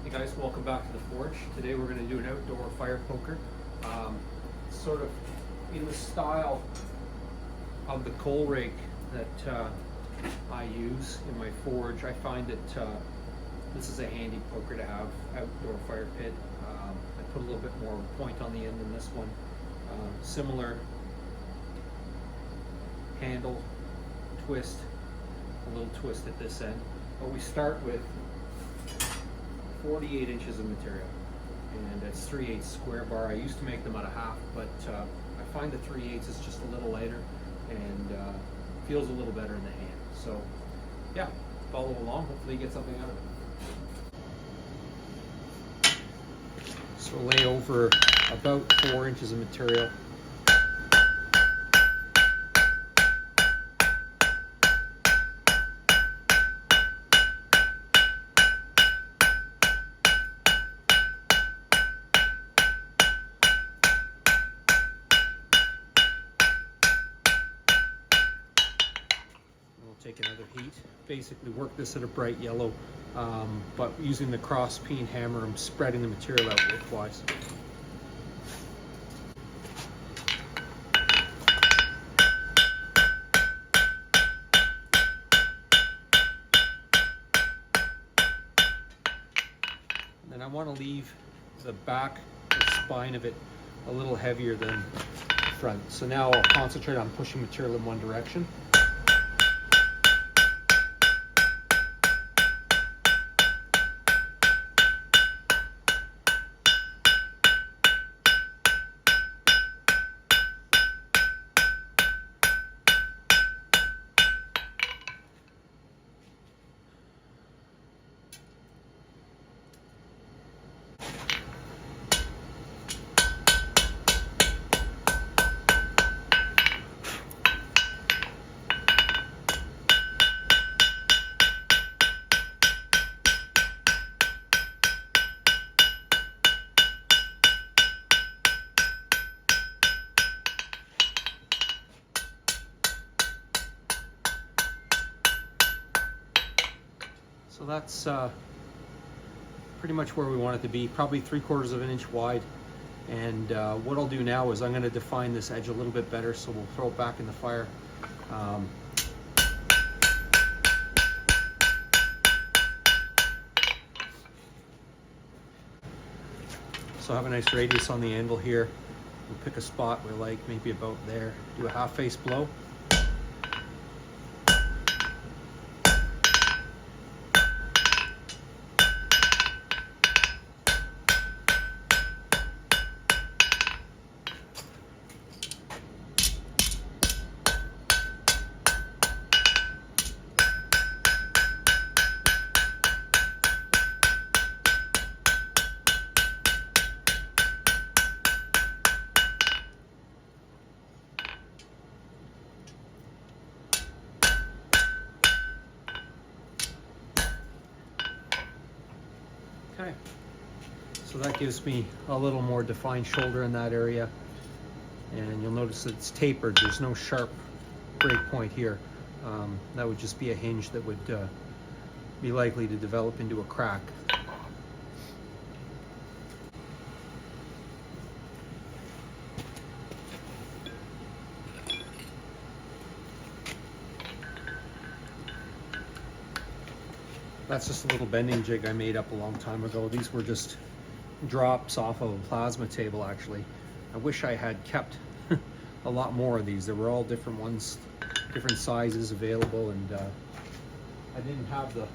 Hey guys, welcome back to the forge. Today we're going to do an outdoor fire poker, sort of in the style of the coal rake that I use in my forge. I find that this is a handy poker to have outdoor fire pit. I put a little bit more point on the end than this one. Similar handle, twist, a little twist at this end. But we start with 48 inches of material, and it's 3/8 square bar. I used to make them out of half, but I find the 3/8 is just a little lighter and feels a little better in the hand. So yeah, follow along, hopefully you get something out of it. So lay over about 4 inches of material. Take another heat, basically work this at a bright yellow, but using the cross peen hammer, I'm spreading the material out widthwise. And then I want to leave the back, the spine of it, a little heavier than the front. So now I'll concentrate on pushing material in one direction. So that's pretty much where we want it to be, probably 3/4 of an inch wide. And what I'll do now is I'm going to define this edge a little bit better, so we'll throw it back in the fire. So I have a nice radius on the anvil here. We'll pick a spot we like, maybe about there. Do a half face blow. Okay, so that gives me a little more defined shoulder in that area, and you'll notice that it's tapered. There's no sharp break point here. That would just be a hinge that would be likely to develop into a crack. That's just a little bending jig I made up a long time ago. These were just drops off of a plasma table, actually. I wish I had kept a lot more of these. There were all different ones, different sizes available, and I didn't have the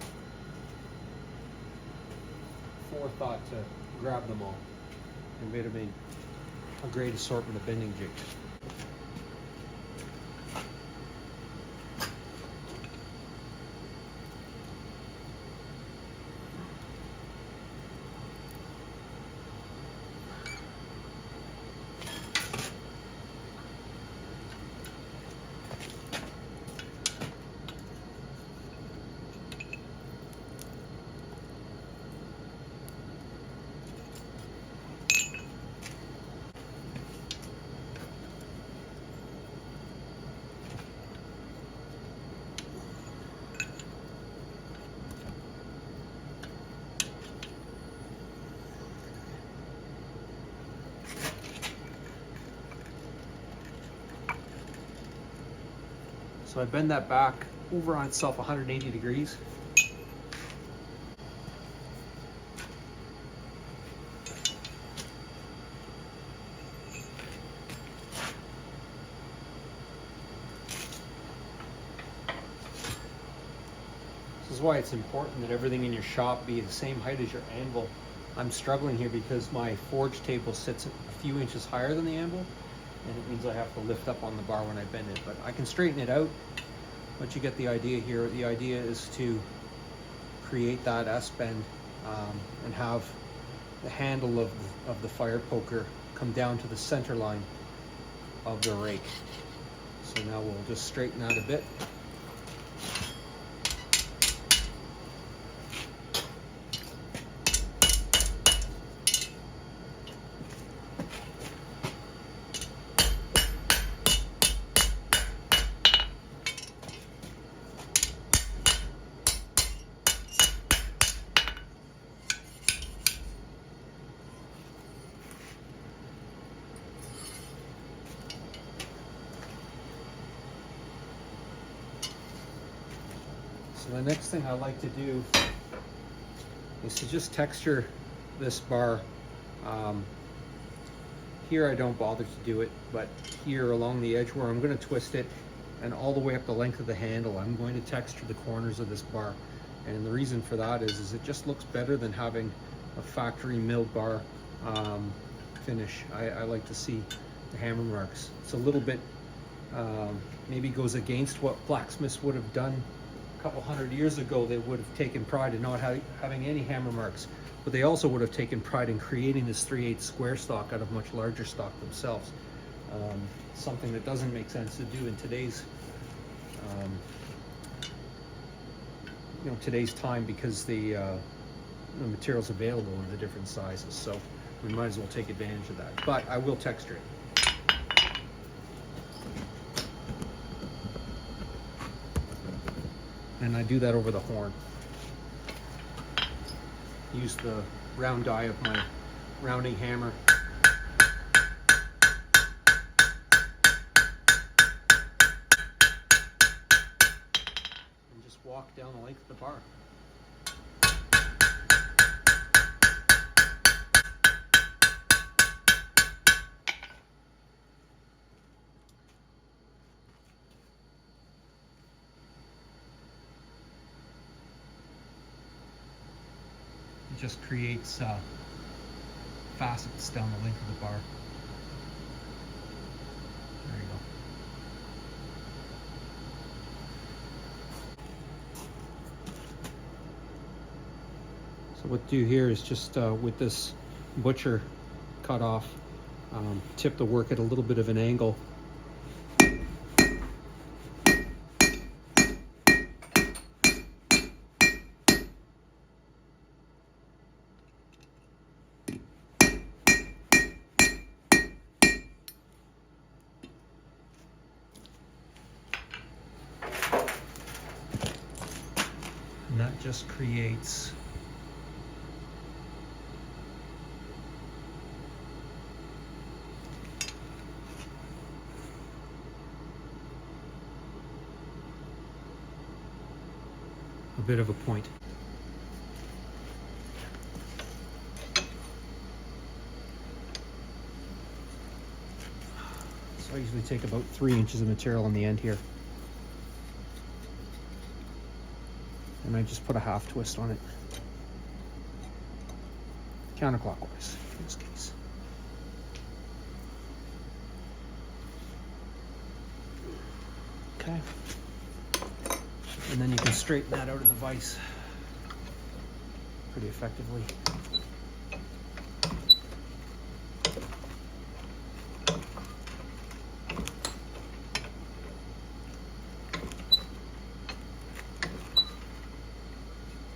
forethought to grab them all. It would have made a great assortment of bending jigs. So I bend that back over on itself 180 degrees. This is why it's important that everything in your shop be the same height as your anvil. I'm struggling here because my forge table sits a few inches higher than the anvil, and it means I have to lift up on the bar when I bend it. But I can straighten it out, but you get the idea here. The idea is to create that S-bend and have the handle of the fire poker come down to the center line of the rake. So now we'll just straighten that a bit. So the next thing I like to do is to just texture this bar. Here I don't bother to do it, but here along the edge where I'm going to twist it and all the way up the length of the handle, I'm going to texture the corners of this bar. And the reason for that is it just looks better than having a factory milled bar finish. I like to see the hammer marks. It's a little bit, maybe goes against what blacksmiths would have done a couple hundred years ago. They would have taken pride in not having any hammer marks, but they also would have taken pride in creating this 3/8 square stock out of much larger stock themselves. Something that doesn't make sense to do in today's today's time, because the materials available in the different sizes. So we might as well take advantage of that. But I will texture it. And I do that over the horn. Use the round die of my rounding hammer. And just walk down the length of the bar. It just creates facets down the length of the bar. There you go. So what to do here is just with this butcher cut off, tip the work at a little bit of an angle. And that just creates a bit of a point. So I usually take about 3 inches of material on the end here. And I just put a half twist on it, counterclockwise in this case. Okay, and then you can straighten that out of the vise pretty effectively.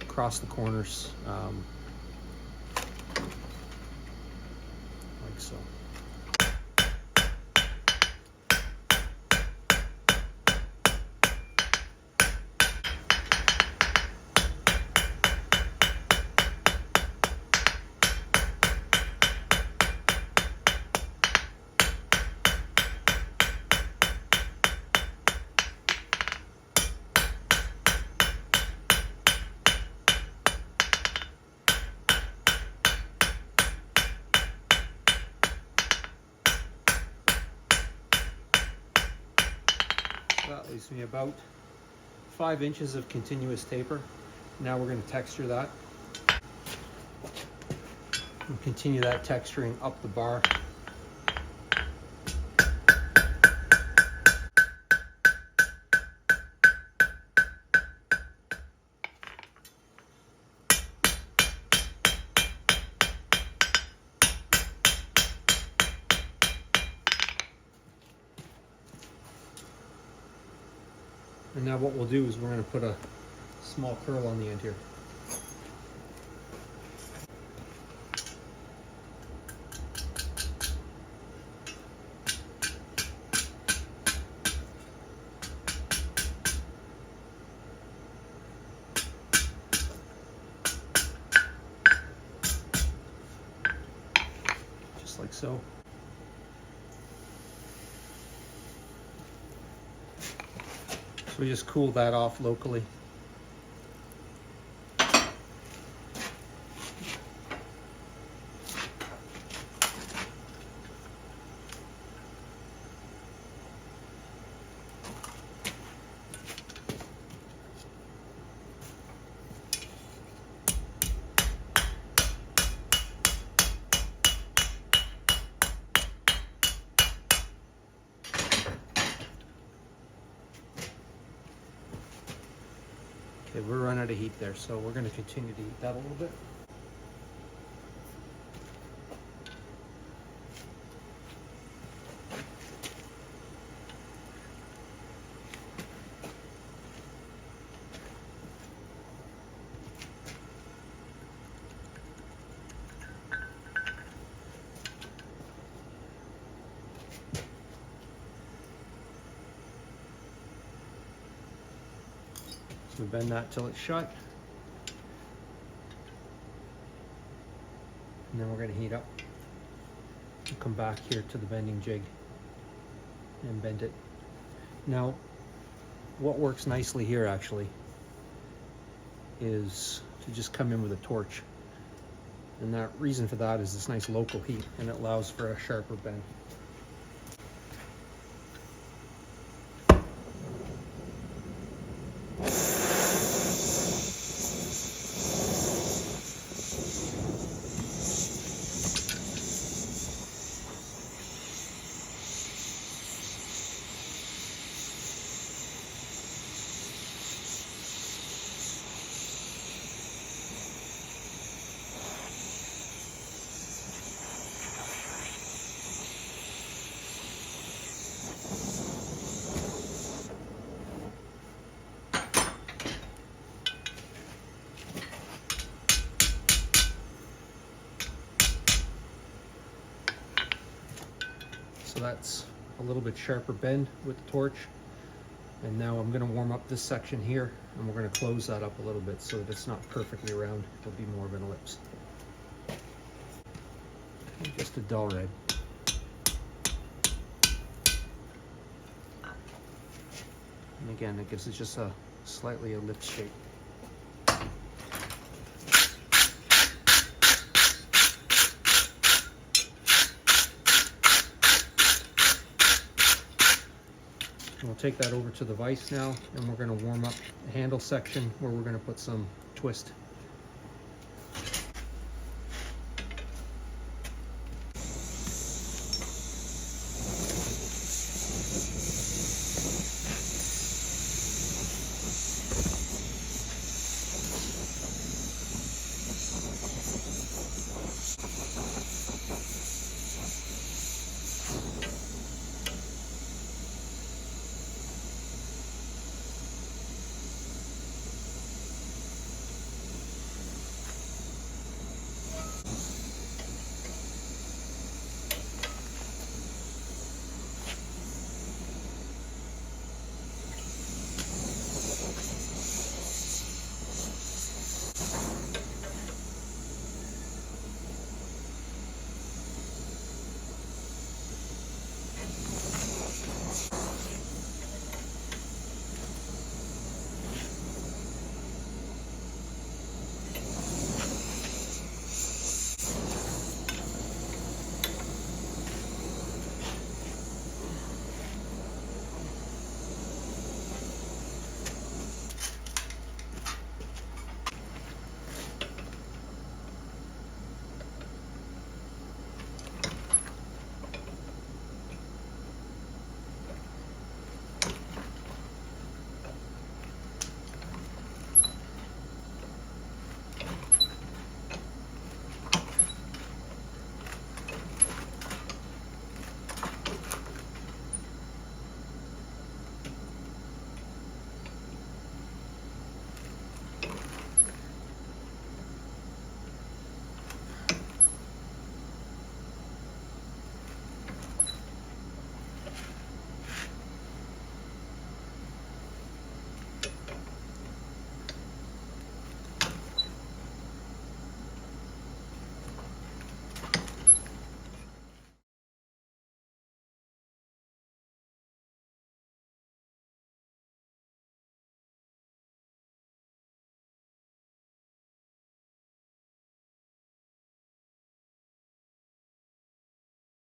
Across the corners, like so. Leaves me about 5 inches of continuous taper. Now we're going to texture that. And continue that texturing up the bar. And now what we'll do is we're going to put a small curl on the end here. Just like so. So we just cool that off locally. Okay, we're running out of heat there, so we're going to continue to heat that a little bit. So we bend that till it's shut. And then we're going to heat up. We'll come back here to the bending jig and bend it. Now, what works nicely here actually is to just come in with a torch. And that reason for that is this nice local heat, and it allows for a sharper bend. So that's a little bit sharper bend with the torch. And now I'm going to warm up this section here, and we're going to close that up a little bit so that it's not perfectly round. It'll be more of an ellipse. And just a dull red. And again, it gives it just a slightly ellipse shape. We'll take that over to the vise now, and we're going to warm up the handle section where we're going to put some twist.